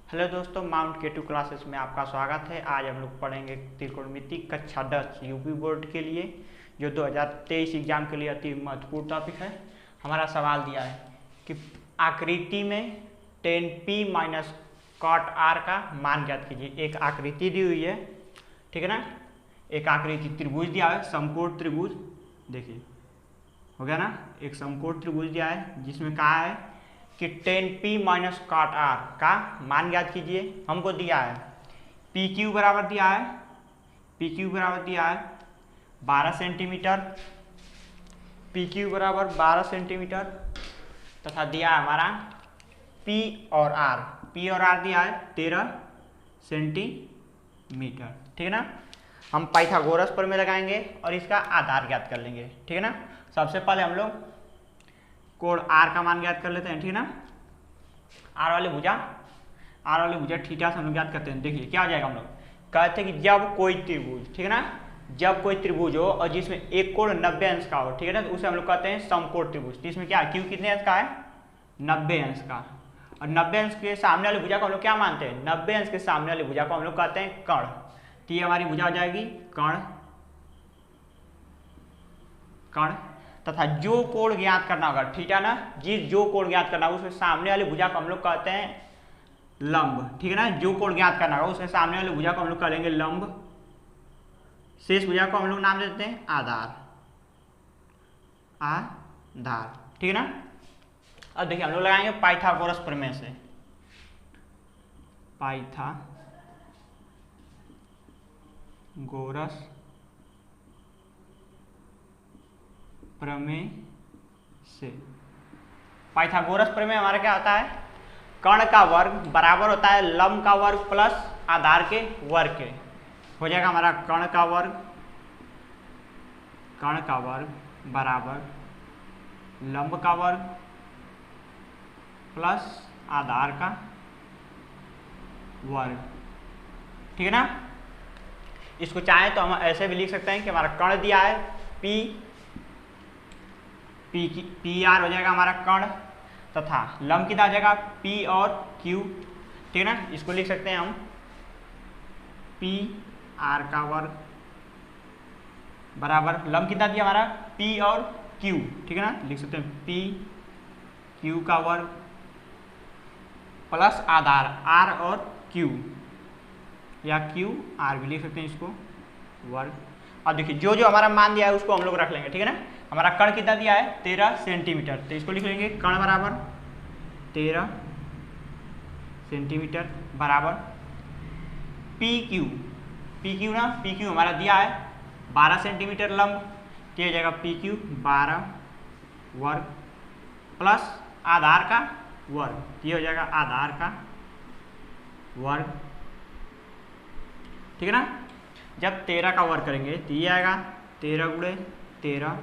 Hello दोस्तों, mount K2 classes में आपका स्वागत है। आज हम लोग पढ़ेंगे त्रिकोणमिति कक्षा 10 यूपी बोर्ड के लिए, जो 2023 एग्जाम के लिए अति महत्वपूर्ण टॉपिक है। हमारा सवाल दिया है कि आकृति में tan p minus cot r का मान ज्ञात कीजिए। एक आकृति दी हुई है, ठीक है ना। एक आकृति त्रिभुज दिया है, समकोण त्रिभुज। देखिए हो गया ना, एक समकोण त्रिभुज दिया है जिसमें कहा है कि tan p minus cot r का मान ज्ञात कीजिए। हमको दिया है PQ बराबर दिया है, PQ बराबर दिया है 12 सेंटीमीटर, PQ बराबर 12 सेंटीमीटर तथा दिया है हमारा P और R दिया है 13 सेंटीमीटर, ठीक है ना। हम पाइथागोरस प्रमेय लगाएंगे और इसका आधार ज्ञात कर लेंगे, ठीक है ना। सबसे पहले हम लोग कोण R का मान ज्ञात कर लेते हैं, ठीक है ना। R वाली भुजा थीटा से हम लोग ज्ञात करते हैं। देखिए क्या हो जाएगा, हम लोग कहते हैं कि जब कोई त्रिभुज, ठीक है ना, जब कोई त्रिभुज हो और जिसमें एक कोण 90 अंश का हो, ठीक है ना, तो उसे हम लोग कहते हैं समकोण त्रिभुज। तो इसमें क्या है, Q कितने अंश का है, 90 अंश का। और 90 अंश के सामने वाली भुजा को हम लोग क्या मानते हैं, 90 अंश के सामने वाली भुजा को हम लोग कहते हैं कर्ण। तो ये हमारी भुजा हो जाएगी कर्ण तथा जो कोण ज्ञात करना होगा, ठीक है ना, जो कोण ज्ञात करना होगा उसके सामने वाली भुजा को हम लोग कहते हैं लंब, ठीक है ना। जो कोण ज्ञात करना होगा उसके सामने वाली भुजा को हम लोग कहेंगे लंब, शेष भुजा को हम लोग नाम देते हैं आधार, ठीक है ना। अब देखिए हम लोग लगाएंगे पाइथागोरस प्रमेय से। पाइथागोरस प्रमेय से, पाइथागोरस प्रमेय हमारा क्या होता है, कर्ण का वर्ग बराबर होता है लंब का वर्ग प्लस आधार के वर्ग के। हो जाएगा हमारा कर्ण का वर्ग बराबर लंब का वर्ग प्लस आधार का वर्ग, ठीक है ना। इसको चाहे तो हम ऐसे भी लिख सकते हैं कि हमारा कर्ण दिया है PR हो जाएगा हमारा कर्ण तथा लंब कितना आ जाएगा P और Q, ठीक है ना। इसको लिख सकते हैं हम PR का वर्ग बराबर लंब कितना दिया हमारा P और Q, ठीक है ना। लिख सकते हैं PQ का वर्ग प्लस आधार R और Q, या QR भी लिख सकते हैं इसको वर्ग। अब देखिए जो हमारा मान दिया है उसको हम लोग रख लेंगे, ठीक है ना। हमारा कर्ण कितना दिया है 13 सेंटीमीटर, तो इसको लिख लेंगे कर्ण बराबर 13 सेंटीमीटर बराबर PQ ना, PQ हमारा दिया है 12 सेंटीमीटर लंब, तो ये जाएगा PQ 12 वर्ग प्लस आधार का वर्ग, ये हो जाएगा आधार का वर्ग, ठीक है ना। जब 13 का वर्ग करेंगे तो ये आएगा 13 गुणे 13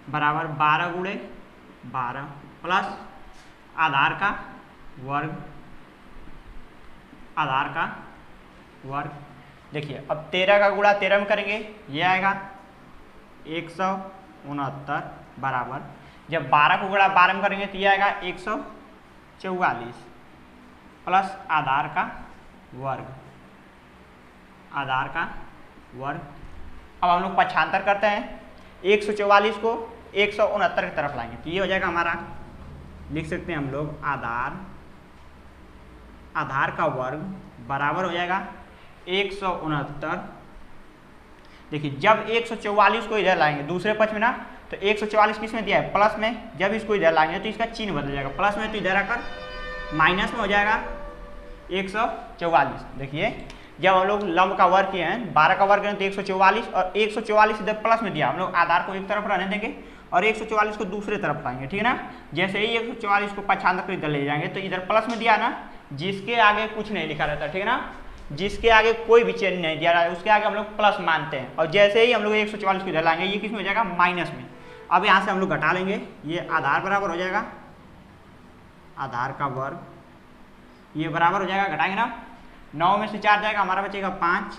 बराबर 12 गुणे 12 प्लस आधार का वर्ग। देखिए अब 13 का गुणा 13 में करेंगे, ये आएगा 169 बराबर, जब 12 को गुणा 12 में करेंगे तो ये आएगा 144 प्लस आधार का वर्ग। अब हम लोग पक्षांतर करते हैं, 144 को 169 की तरफ लाएंगे तो ये हो जाएगा हमारा, लिख सकते हैं हम लोग आधार का वर्ग बराबर हो जाएगा 169। देखिए जब 144 को इधर लाएंगे दूसरे पक्ष में ना, तो 144 किस में दिया है, प्लस में। जब इसको इधर लाएंगे तो इसका चिन्ह बदल जाएगा, प्लस में तो इधर आकर माइनस में हो जाएगा 144। देखिए जब हम लोग लंब का वर्ग किए हैं, 12 का वर्ग करें तो 144, और 144 इधर प्लस में दिया, हम लोग आधार को एक तरफ रहने देंगे और 144 को दूसरे तरफ लाएंगे, ठीक है ना। जैसे ही 144 को पक्षांतर इधर ले जाएंगे तो इधर प्लस में दिया ना, जिसके आगे कुछ नहीं लिखा रहता, ठीक है ना, जिसके आगे कोई भी चिन्ह नहीं दिया रहा है उसके आगे हम लोग प्लस मानते हैं, और जैसे ही हम लोग 144 को इधर लाएंगे ये किस में हो जाएगा, माइनस में। अब यहाँ से हम लोग घटा लेंगे, ये आधार बराबर हो जाएगा आधार का वर्ग, ये बराबर हो जाएगा, घटाएंगे ना, 9 में से 4 जाएगा, हमारा बचेगा 5,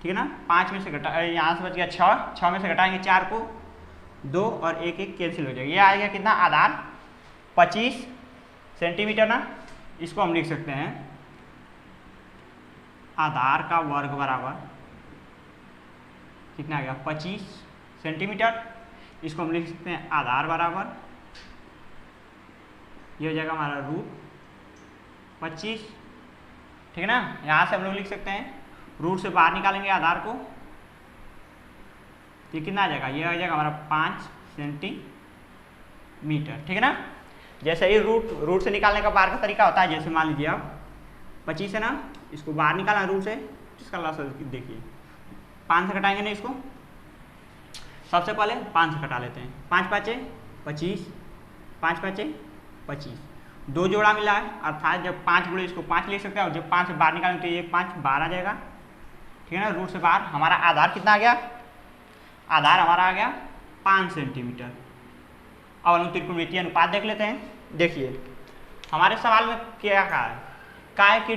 ठीक है ना। 5 में से यहाँ से बच गया 6 में से घटाएंगे 4 को, 2 और 1 कैंसिल हो जाएगा। ये आएगा कितना, आधार 25 सेंटीमीटर ना, इसको हम लिख सकते हैं आधार का वर्ग बराबर कितना आ गया 25 सेंटीमीटर। इसको हम लिख सकते हैं आधार बराबर, ये हो जाएगा हमारा रूट 25, ठीक है ना। यहाँ से हम लोग लिख सकते हैं रूट से बाहर निकालेंगे आधार को, ये कितना आ जाएगा, ये आ जाएगा हमारा 5 सेंटीमीटर, ठीक है ना। जैसे ही रूट से निकालने का बाहर का तरीका होता है, जैसे मान लीजिए आप 25 है ना, इसको बाहर निकालना रूट से, इसका लॉस देखिए 5 से घटाएंगे ना इसको, सबसे पहले 5 से घटा लेते हैं, 5 5 25, 5 5 25, 2 जोड़ा मिला है, अर्थात जब 5 गुणे इसको 5 लिख सकते हैं, और जब 5 से बाहर निकालेंगे तो ये 5 बाहर आ जाएगा, ठीक है ना। रूट से बाहर हमारा आधार कितना आ गया, आधार हमारा आ गया 5 सेंटीमीटर। अब हम त्रिकोणमितीय अनुपात देख लेते हैं। देखिए हमारे सवाल में क्या कहा है कि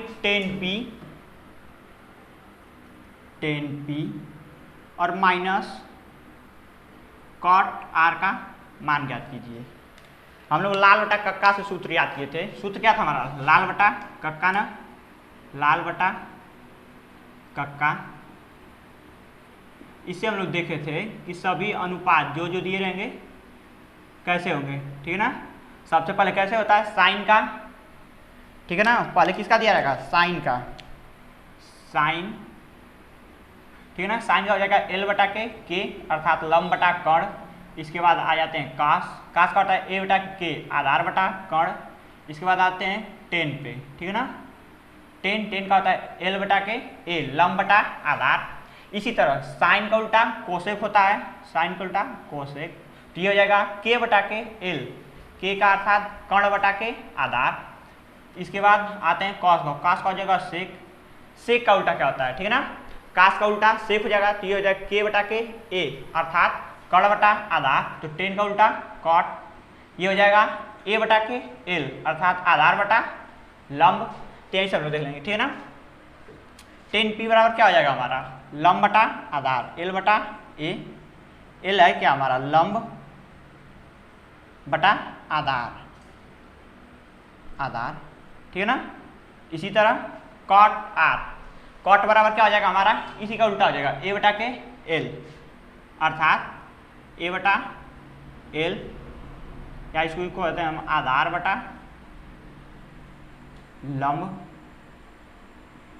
10p और माइनस कॉट आर का मान ज्ञात कीजिए। हम लोग लाल बटा कक्का से सूत्र याद किए थे। सूत्र क्या था हमारा, लाल बटा कक्का ना, लाल बटा कक्का। इससे हम लोग देखे थे कि सभी अनुपात जो जो दिए रहेंगे कैसे होंगे, ठीक है ना। सबसे पहले कैसे होता है, साइन का, ठीक है ना। पहले किसका दिया रहेगा, साइन का, साइन, ठीक है ना। साइन का हो जाएगा एल बटा के अर्थात लंब बटा कर्ण। इसके बाद आ जाते हैं कास, कास का होता है ए बटा के आधार बटा कर्ण। इसके बाद आते हैं टेन पे, ठीक है ना। टेन का होता है एल बटा के ए लंब बटा आधार। इसी तरह साइन का उल्टा कोसेक होता है, साइन का उल्टा कोसेक, तो ये हो जाएगा के बटा के एल, के का अर्थात कर्ण बटा के आधार। इसके बाद आते हैं कॉस का, कॉस का हो जाएगा सेक, सेक का उल्टा क्या होता है, ठीक है ना। कास का उल्टा सेक हो जाएगा, तो ये हो जाएगा के बटा के ए अर्थात कर्ण बटा आधार। तो टेन का उल्टा कॉट, ये हो जाएगा ए बटा के एल अर्थात आधार बटा लंब। तो यही सब लोग देख लेंगे, ठीक है ना। 10p बराबर क्या हो जाएगा हमारा, लंब बटा आधार, एल बटा ए, एल है क्या हमारा लंब बटा आधार, आधार, ठीक है ना। इसी तरह कॉट आर, कॉट बराबर क्या हो जाएगा हमारा, इसी का उल्टा हो जाएगा ए बटा के एल अर्थात ए बटा एल, या इसको कहते हैं हम आधार बटा लंब,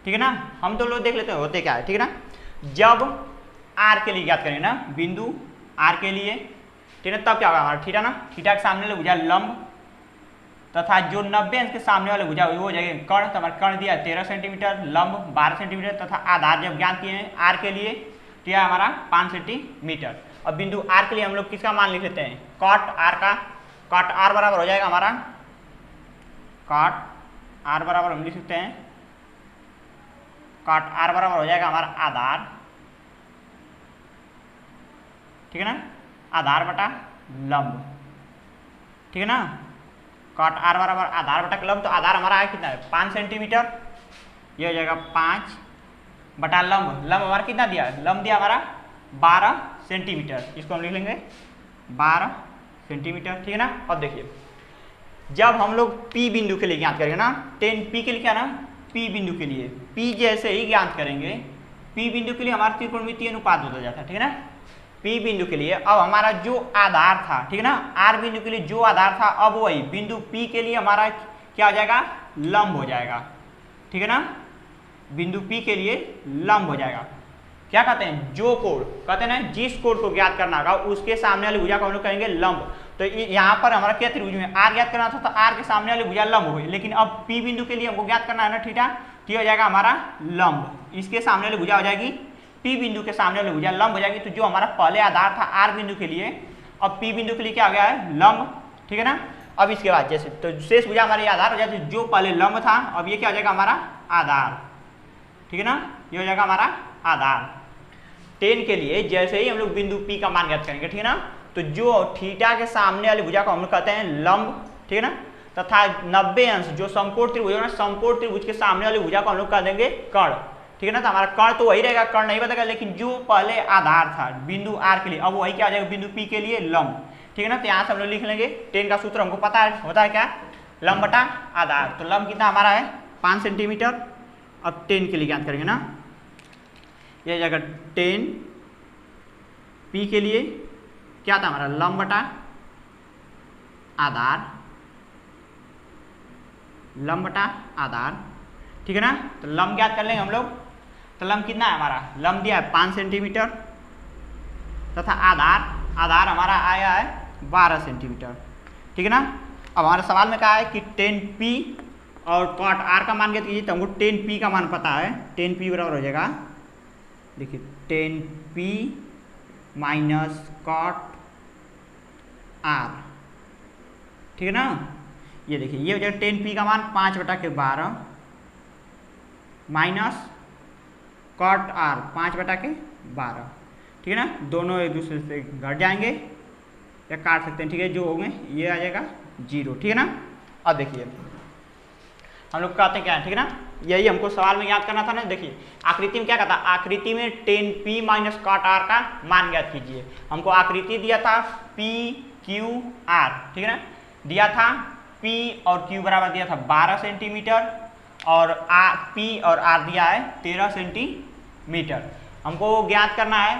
ठीक है ना। हम तो लोग देख लेते हैं होते क्या है, ठीक है ना। जब आर के लिए ज्ञात करेंगे ना, बिंदु आर के लिए, ठीक है, तब क्या होगा हमारा थीटा ना, थीटा के सामने वाली भुजा लंब तथा जो 90 अंश के सामने वाले भुजा वो हो जाएगी कर्ण। तो हमारा कर्ण दिया 13 सेंटीमीटर, लंब 12 सेंटीमीटर तथा आधार जब ज्ञात किए हैं आर के लिए तो यह हमारा 5 सेंटीमीटर। अब बिंदु आर के लिए हम लोग किसका मान लिख लेते हैं, कॉट आर का। कॉट आर बराबर हो जाएगा हमारा, कॉट आर बराबर हम लिख सकते हैं, कॉट आर बराबर हो जाएगा हमारा आधार, ठीक है ना, आधार बटा लंब, ठीक है ना। कॉट आर बराबर आधार बटा लंब, तो आधार हमारा है कितना है 5 सेंटीमीटर, ये हो जाएगा 5 बटा लंब, लंब हमारा कितना दिया है, लंब दिया हमारा 12 सेंटीमीटर, इसको हम लिख लेंगे 12 सेंटीमीटर, ठीक है ना। अब देखिए जब हम लोग P बिंदु के लिए ज्ञात करेंगे ना, 10p के लिए क्या ना, P बिंदु के लिए P जैसे ही ज्ञात करेंगे, P बिंदु के लिए हमारा त्रिकोणमितीय अनुपात बदल जाता है, ठीक है ना। P बिंदु के लिए अब हमारा जो आधार था, ठीक है ना, R बिंदु के लिए जो आधार था अब वही बिंदु P के लिए हमारा क्या हो जाएगा, लंब हो जाएगा, ठीक है ना। बिंदु P के लिए लंब हो जाएगा। क्या कहते हैं, जो कोण कहते हैं ना, जिस कोण को ज्ञात करना होगा उसके सामने वाली भुजा को हम लोग कहेंगे लंब। तो यहाँ पर हमारा क्या त्रिभुज में आर ज्ञात करना था, तो आर के सामने वाली भुजा लंब हो गई, लेकिन अब P बिंदु के लिए हमको ज्ञात करना है ना थीटा, तो हो जाएगा हमारा लंब, इसके सामने वाली भुजा हो जाएगी P बिंदु के सामने वाली भुजा लंब हो जाएगी। तो जो हमारा पहले आधार था R बिंदु के लिए, अब P बिंदु के लिए क्या आ गया है, लंब, ठीक है ना। अब इसके बाद जैसे तो शेष भुजा हमारी आधार हो जाती है, जो पहले लंब था अब ये क्या हो जाएगा हमारा आधार, ठीक है ना, ये हो जाएगा हमारा आधार। 10 के लिए जैसे ही हम लोग बिंदु P का मान ज्ञात करेंगे, ठीक है ना, तो जो थीटा के सामने वाली भुजा को हम लोग कहते हैं लंब, ठीक है ना, तथा 90 अंश जो समकोण त्रिभुज है ना, समकोण त्रिभुज के सामने वाली भुजा को हम लोग कह देंगे कर्ण, ठीक है ना। तो हमारा कर्ण तो वही रहेगा, कर्ण नहीं बदलेगा, लेकिन जो पहले आधार था बिंदु R के लिए अब वही क्या आ जाएगा बिंदु P के लिए लंब, ठीक है ना। तो यहाँ से हम लोग लिख लेंगे 10 का सूत्र हमको पता है, होता है क्या, लंब बटा आधार। तो लंब कितना हमारा है 5 सेंटीमीटर। अब 10 के लिए ज्ञात करेंगे ना, यह जाएगा 10 पी के लिए क्या था हमारा लंब बटा आधार, लंब बटा आधार, ठीक है ना। तो लंब ज्ञात कर लेंगे हम लोग। तो लंब कितना है हमारा, लंब दिया है 5 सेंटीमीटर तथा आधार हमारा आया है 12 सेंटीमीटर, ठीक है ना। अब हमारे सवाल में कहा है कि 10p और कॉट r का मान ज्ञात कीजिए। तो हमको 10p का मान पता है, 10p बराबर हो जाएगा, देखिए 10p माइनस कॉट r, ठीक है ना। ये देखिए ये हो जाएगा 10p का मान 5/12 माइनस कॉट r 5/12, ठीक है ना। दोनों एक दूसरे से घट जाएंगे या काट सकते हैं, ठीक है। जो होंगे ये आ जाएगा 0, ठीक है ना। अब देखिए हम लोग कहते हैं क्या है, ठीक है ना। यही हमको सवाल में याद करना था ना। देखिए आकृति में क्या कहता है, आकृति में 10p माइनस कॉट r का मान ज्ञात कीजिए। हमको आकृति दिया था p q r, ठीक है ना। दिया था p और q बराबर दिया था 12 सेंटीमीटर और p और r दिया है 13 सेंटीमीटर। हमको ज्ञात करना है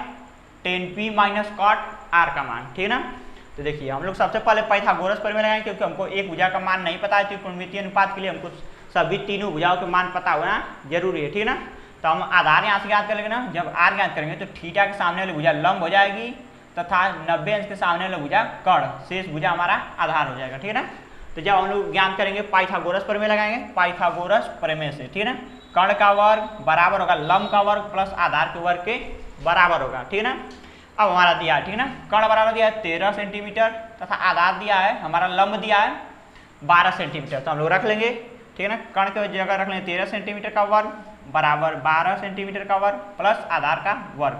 10p माइनस कॉट r का मान, ठीक है ना। तो देखिए हम लोग सबसे पहले पाइथागोरस प्रमेय लगाएंगे, क्योंकि हमको एक भुजा का मान नहीं पता है। त्रिकोणमितीय अनुपात के लिए हमको सभी तीनों भुजाओं के मान पता होना जरूरी है, ठीक है ना। तो हम आधार यहाँ से ज्ञात कर लेंगे ना। जब r ज्ञात करेंगे तो थीटा के सामने वाली भुजा लंब हो जाएगी तथा 90 अंश के सामने वाली भुजा कर्ण, शेष भुजा हमारा आधार हो जाएगा, ठीक है ना। तो जब हम लोग ज्ञात करेंगे पाइथागोरस प्रमेय लगाएंगे, पाइथागोरस प्रमेय से, ठीक है ना। कर्ण का वर्ग बराबर होगा लंब का वर्ग प्लस आधार के वर्ग के बराबर होगा, ठीक है ना। अब हमारा दिया है, ठीक है ना, कर्ण बराबर दिया है 13 सेंटीमीटर तथा आधार दिया है हमारा लंब दिया है 12 सेंटीमीटर। तो हम लोग रख लेंगे, ठीक है ना। कर्ण के जगह रख लेंगे 13 सेंटीमीटर का वर्ग बराबर 12 सेंटीमीटर का वर्ग प्लस आधार का वर्ग।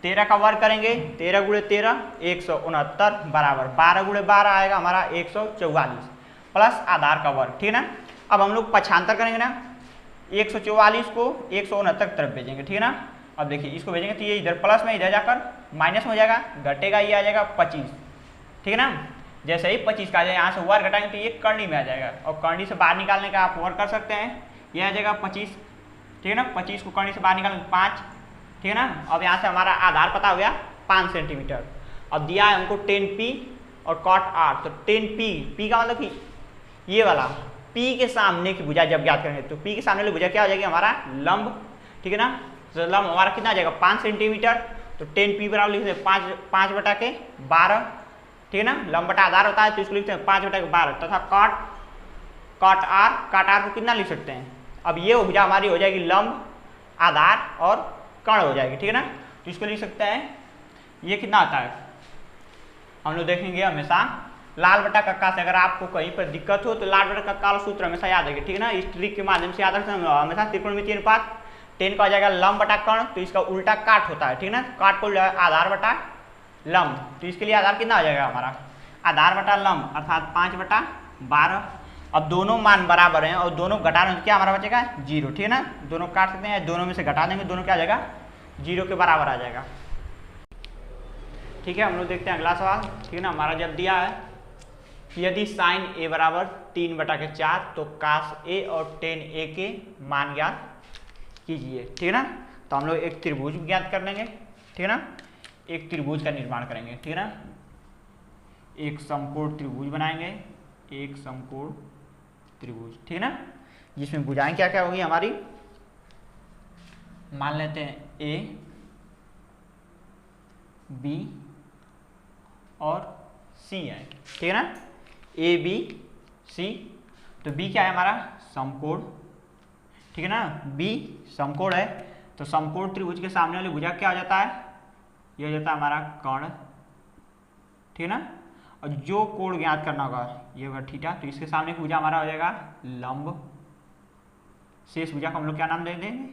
13 का वर्ग करेंगे 13 × 13 169 बराबर 12 × 12 आएगा हमारा 144 प्लस आधार का वर्ग, ठीक है ना। अब हम लोग पक्षांतर करेंगे ना, 144 को 169 की तरफ भेजेंगे, ठीक है ना। अब देखिए इसको भेजेंगे तो ये इधर प्लस में इधर जाकर माइनस में हो जाएगा, घटेगा ये आ जाएगा 25, ठीक है ना। जैसे ही 25 का आ जाएगा, यहाँ से वर्ग घटाएंगे तो ये कर्णी में आ जाएगा और कर्णी से बाहर निकालने का आप वर्ग कर सकते हैं, ये आ जाएगा 25, ठीक है ना। 25 को कर्णी से बाहर निकालेंगे 5, ठीक है ना। अब यहाँ से हमारा आधार पता हो गया 5 सेंटीमीटर। अब दिया है हमको 10p और कॉट r। तो 10p का मतलब कि ये वाला p के सामने की भुजा जब ज्ञात करेंगे तो p के सामने वाली भुजा क्या हो जाएगी हमारा लंब, ठीक है ना। तो लंब हमारा कितना आ जाएगा 5 सेंटीमीटर। तो 10p बराबर लिखते हैं 5/12, ठीक है ना। लंब बटा आधार होता है तो इसको लिखते हैं 5/12 तथा कॉट r को कितना लिख सकते हैं। अब ये भुजा हमारी हो जाएगी लंब, आधार और कर्ण हो जाएगी, ठीक है ना। तो इसको लिख सकते हैं ये कितना आता है, हम लोग देखेंगे हमेशा लाल बटा कक्का से। अगर आपको कहीं पर दिक्कत हो तो लाल बटा कक्का वाला सूत्र हमेशा याद रखिए, ठीक है ना। इस ट्रिक के माध्यम से याद रखते हैं हमेशा। त्रिकोणमितीय अनुपात 10 का हो जाएगा लंब बटा कर्ण, तो इसका उल्टा काट होता है, ठीक है ना। काट को आधार बटा लंब, तो इसके लिए आधार कितना हो जाएगा हमारा आधार बटा लंब अर्थात 5/12। अब दोनों मान बराबर हैं और दोनों घटा रहे हैं, क्या हमारा बचेगा 0, ठीक है ना। दोनों काट सकते हैं, दोनों में से घटा देंगे, दोनों क्या आ जाएगा 0 के बराबर आ जाएगा, ठीक है। हम लोग देखते हैं अगला सवाल, ठीक है ना। हमारा जब दिया है यदि साइन a बराबर 3/4 तो कास a और टेन a के मान ज्ञात कीजिए, ठीक है ना। तो हम लोग एक त्रिभुज ज्ञात कर लेंगे, ठीक है ना। एक त्रिभुज का निर्माण करेंगे, ठीक है ना। एक समकोण त्रिभुज बनाएंगे, एक समकोण त्रिभुज, ठीक है ना। जिसमें भुजाएं क्या क्या होगी हमारी, मान लेते हैं a b और c है, ठीक है ना। a b c, तो b क्या है हमारा समकोण, ठीक है ना। b समकोण है तो समकोण त्रिभुज के सामने वाली भुजा क्या हो जाता है, यह हो जाता है हमारा कर्ण, ठीक है ना। और जो कोण ज्ञात करना होगा ये होगा थीटा, तो इसके सामने की भुजा हमारा हो जाएगा लंब, शेष भुजा को हम लोग क्या नाम दे देंगे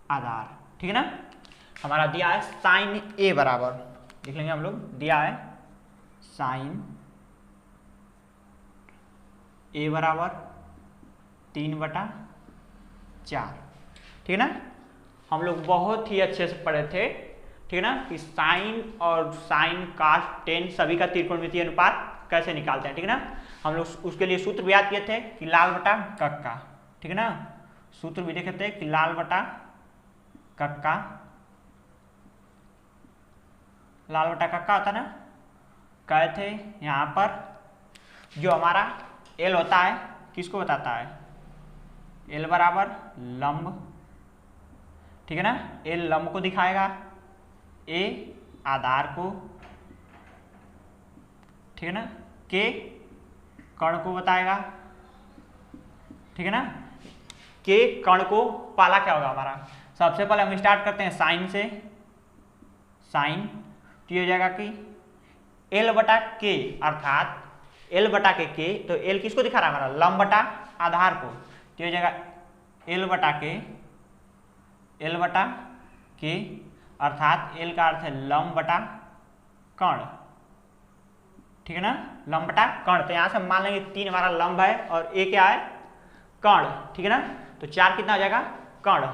आधार, ठीक है ना। हमारा दिया है साइन a बराबर, देख लेंगे हम लोग, दिया है साइन a बराबर 3/4, ठीक है ना। हम लोग बहुत ही अच्छे से पढ़े थे, ठीक है ना, कि साइन और साइन कास टेन सभी का त्रिकोणमितीय अनुपात कैसे निकालते हैं, ठीक है ना। हम लोग उसके लिए सूत्र भी याद किए थे कि लाल बटा कक्का, ठीक है ना। सूत्र भी देखे थे कि लाल बटा कक्का, लाल बटा कक्का होता है ना। कहे थे यहाँ पर जो हमारा एल होता है किसको बताता है, एल बराबर लंब, ठीक है ना। एल लंब को दिखाएगा, ए आधार को, ठीक है ना, के कर्ण को बताएगा, ठीक है ना। के कर्ण को पाला क्या होगा हमारा, सबसे पहले हम स्टार्ट करते हैं साइन से, साइन तो ये हो जाएगा कि एल बटा के, अर्थात एल बटा के, तो एल किसको दिखा रहा है हमारा, लंब बटा आधार को, तो ये हो जाएगा एल बटा के, अर्थात एल का अर्थ है लंब बटा कर्ण, ठीक है ना, लंब बटा कर्ण। तो यहाँ से हम मान लेंगे 3 हमारा लंब है और ए क्या है, कर्ण, ठीक है ना। तो 4 कितना हो जाएगा, कर्ण।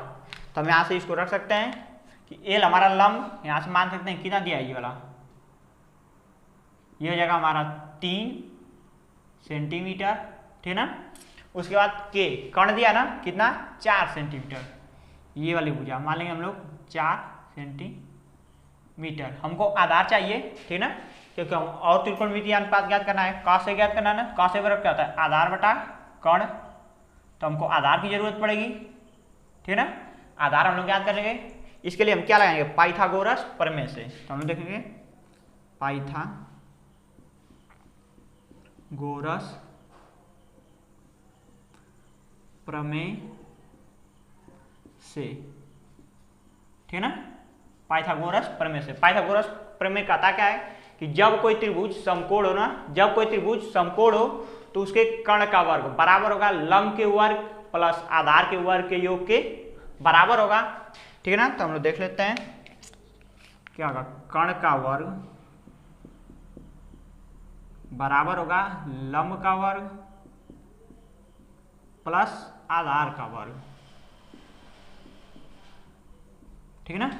तो हम यहाँ से इसको रख सकते हैं कि एल हमारा लंब, यहाँ से मान सकते हैं कितना दिया है ये वाला, ये हो जाएगा हमारा 3 सेंटीमीटर, ठीक है ना। उसके बाद के कर्ण दिया ना कितना, 4 सेंटीमीटर, ये वाली भुजा मान लेंगे हम लोग 4 सेंटीमीटर। हमको आधार चाहिए, ठीक है ना, क्योंकि हम और त्रिकोणमितीय अनुपात ज्ञात करना है, कॉस से ज्ञात करना है ना। कॉस से बराबर क्या होता है, आधार बटा कर्ण, तो हमको आधार की जरूरत पड़ेगी, ठीक है ना। आधार हम लोग ज्ञात करेंगे, इसके लिए हम क्या लगाएंगे, पाइथागोरस प्रमेय से। तो हम लोग देखेंगे पाइथागोरस प्रमेय से, ठीक है ना, पाइथागोरस प्रमेय से। पाइथागोरस प्रमेय कहता क्या है कि जब कोई त्रिभुज समकोण हो ना, जब कोई त्रिभुज समकोण हो तो उसके कर्ण का वर्ग बराबर होगा लंब के वर्ग प्लस आधार के वर्ग के योग के बराबर होगा, ठीक है ना। तो हम लोग देख लेते हैं क्या होगा, कर्ण का वर्ग बराबर होगा लंब का वर्ग प्लस आधार का वर्ग, ठीक है ना।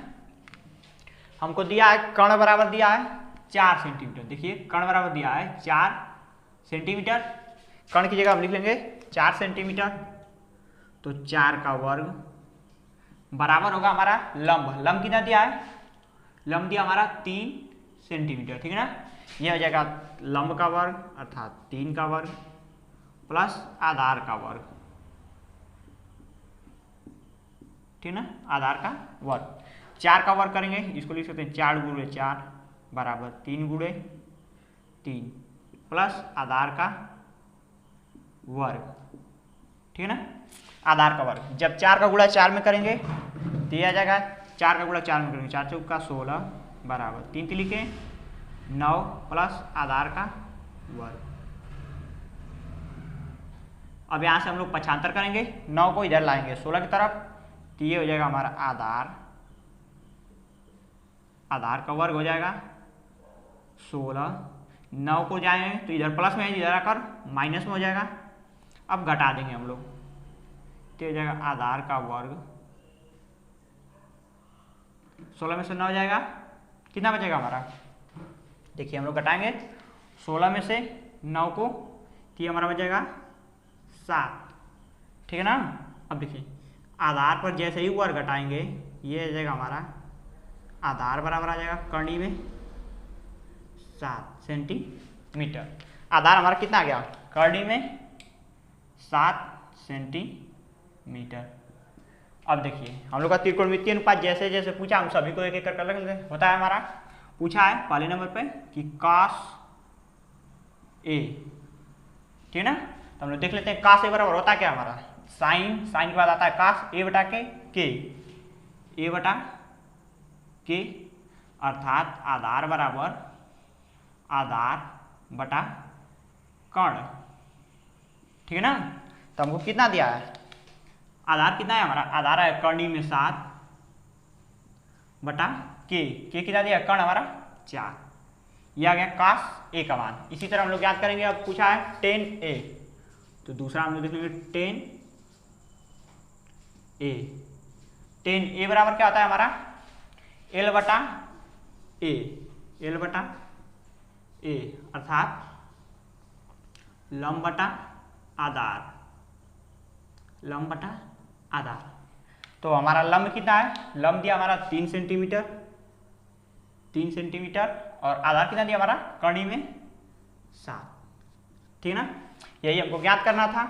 हमको दिया है कर्ण बराबर दिया है 4 सेंटीमीटर, देखिए कर्ण बराबर दिया है 4 सेंटीमीटर, कर्ण की जगह हम लिख लेंगे 4 सेंटीमीटर, तो 4 का वर्ग बराबर होगा हमारा लंब, लंब कितना दिया है, लंब दिया हमारा 3 सेंटीमीटर, ठीक है ना। यह हो जाएगा लंब का वर्ग अर्थात 3 का वर्ग प्लस आधार का वर्ग, ठीक है ना, आधार का वर्ग। 4 का वर्ग करेंगे, इसको लिख सकते हैं 4 गुणे 4 बराबर 3 गुणे 3 प्लस आधार का वर्ग, ठीक है ना, आधार का वर्ग। जब 4 का गुणा 4 में करेंगे तो यह आ जाएगा, 4 का गुणा 4 में करेंगे 4 चौका 16 बराबर 3 लिखे 9 प्लस आधार का वर्ग। अब यहाँ से हम लोग पक्षांतर करेंगे, 9 को इधर लाएंगे 16 की तरफ, तो ये हो जाएगा हमारा आधार का वर्ग हो जाएगा 16, 9 को जाएंगे तो इधर प्लस में इधर आकर माइनस में हो जाएगा। अब घटा देंगे हम लोग, तो हो जाएगा आधार का वर्ग, 16 में से 9 हो जाएगा, कितना बचेगा हमारा, देखिए हम लोग घटाएंगे 16 में से 9 को, तो ये हमारा बचेगा 7, ठीक है ना। अब देखिए आधार पर जैसे ही वर्ग घटाएंगे ये हो जाएगा हमारा आधार बराबर आ जाएगा कर्णी में 7 सेंटीमीटर। आधार हमारा कितना आ गया, कर्णी में 7 सेंटीमीटर। अब देखिए हम लोग का त्रिकोणमितीय अनुपात जैसे जैसे पूछा हम सभी को एक एक कर लेंगे। होता है हमारा, पूछा है पहले नंबर पे कि cos A, ठीक है ना। तो हम लोग देख लेते हैं cos A बराबर होता क्या हमारा, साइन, साइन के बाद आता है cos A बटा के, A बटा के, अर्थात आधार बराबर आधार बटा कर्ण, ठीक है ना। तो हमको कितना दिया है, आधार कितना है हमारा, आधार है कर्णी में 7 बटा के कितना दिया, कर्ण हमारा 4, यह आ गया cos A का मान। इसी तरह हम लोग याद करेंगे, अब पूछा है tan A, तो दूसरा हम लोग देख लेंगे tan A। tan A बराबर क्या होता है हमारा, L बटा A, L बटा A, अर्थात लंब बटा आधार, लंब बटा आधार। तो हमारा लंब कितना है, लंब दिया हमारा 3 सेंटीमीटर, 3 सेंटीमीटर, और आधार कितना दिया हमारा, कड़ी में 7। ठीक है ना, यही हमको ज्ञात करना था।